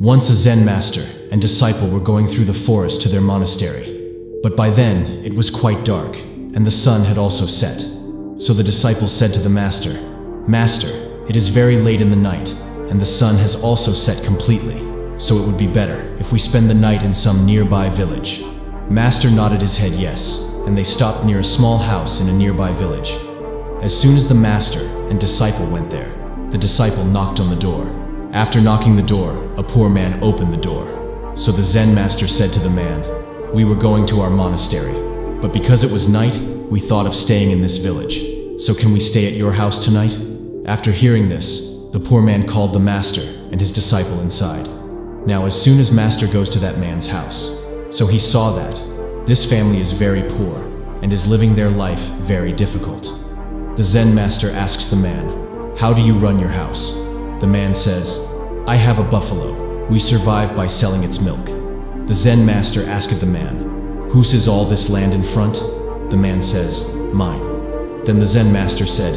Once a Zen master and disciple were going through the forest to their monastery. But by then, it was quite dark, and the sun had also set. So the disciple said to the master, "Master, it is very late in the night, and the sun has also set completely, so it would be better if we spend the night in some nearby village." Master nodded his head yes, and they stopped near a small house in a nearby village. As soon as the master and disciple went there, the disciple knocked on the door. After knocking the door, a poor man opened the door. So the Zen master said to the man, "We were going to our monastery, but because it was night, we thought of staying in this village. So can we stay at your house tonight?" After hearing this, the poor man called the master and his disciple inside. Now as soon as master goes to that man's house, so he saw that this family is very poor and is living their life very difficult. The Zen master asks the man, "How do you run your house?" The man says, "I have a buffalo. We survive by selling its milk." The Zen master asked the man, "Whose is all this land in front?" The man says, "Mine." Then the Zen master said,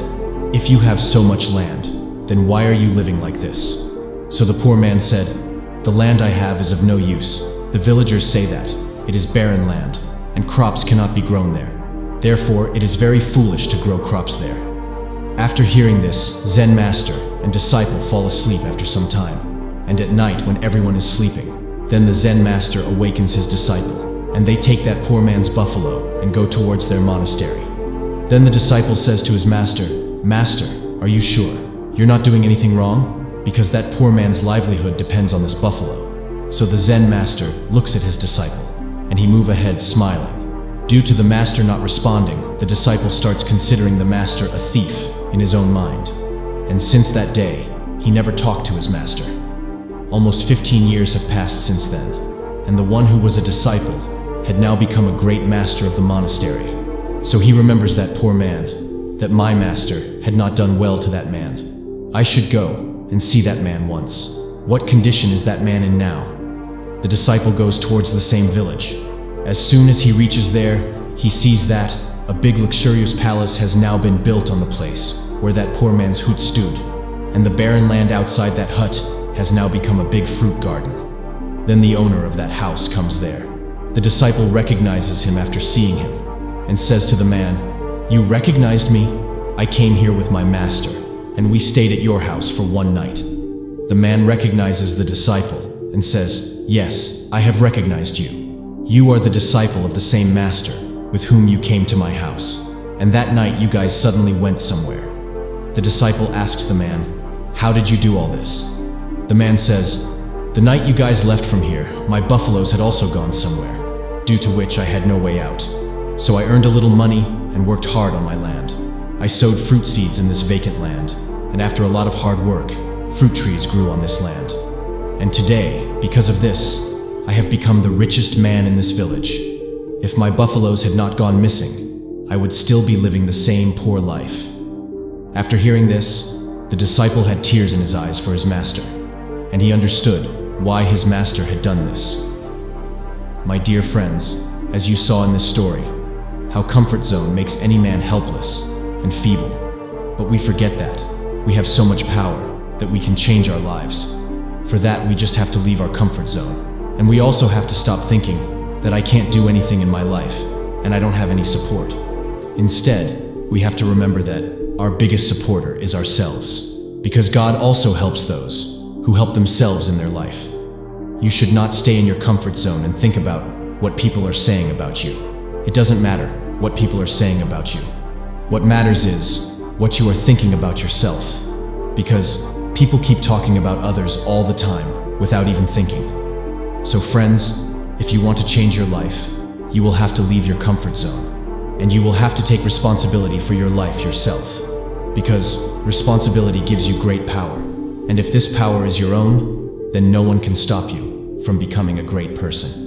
"If you have so much land, then why are you living like this?" So the poor man said, "The land I have is of no use. The villagers say that it is barren land, and crops cannot be grown there. Therefore, it is very foolish to grow crops there." After hearing this, Zen master and disciple fall asleep after some time. And at night, when everyone is sleeping, then the Zen master awakens his disciple, and they take that poor man's buffalo and go towards their monastery. Then the disciple says to his master, "Master, are you sure you're not doing anything wrong? Because that poor man's livelihood depends on this buffalo." So the Zen master looks at his disciple, and he moves ahead smiling. Due to the master not responding, the disciple starts considering the master a thief in his own mind. And since that day, he never talked to his master. Almost 15 years have passed since then, and the one who was a disciple had now become a great master of the monastery. So he remembers that poor man, that my master had not done well to that man. I should go and see that man once. What condition is that man in now? The disciple goes towards the same village. As soon as he reaches there, he sees that a big luxurious palace has now been built on the place where that poor man's hut stood, and the barren land outside that hut has now become a big fruit garden. Then the owner of that house comes there. The disciple recognizes him after seeing him, and says to the man, "You recognized me? I came here with my master, and we stayed at your house for one night." The man recognizes the disciple and says, "Yes, I have recognized you. You are the disciple of the same master with whom you came to my house, and that night you guys suddenly went somewhere." The disciple asks the man, "How did you do all this?" The man says, "The night you guys left from here, my buffaloes had also gone somewhere, due to which I had no way out. So I earned a little money and worked hard on my land. I sowed fruit seeds in this vacant land, and after a lot of hard work, fruit trees grew on this land. And today, because of this, I have become the richest man in this village. If my buffaloes had not gone missing, I would still be living the same poor life." After hearing this, the disciple had tears in his eyes for his master, and he understood why his master had done this. My dear friends, as you saw in this story, how comfort zone makes any man helpless and feeble. But we forget that we have so much power that we can change our lives. For that, we just have to leave our comfort zone. And we also have to stop thinking that I can't do anything in my life and I don't have any support. Instead, we have to remember that our biggest supporter is ourselves, because God also helps those who help themselves in their life. You should not stay in your comfort zone and think about what people are saying about you. It doesn't matter what people are saying about you. What matters is what you are thinking about yourself, because people keep talking about others all the time without even thinking. So friends, if you want to change your life, you will have to leave your comfort zone, and you will have to take responsibility for your life yourself, because responsibility gives you great power. And if this power is your own, then no one can stop you from becoming a great person.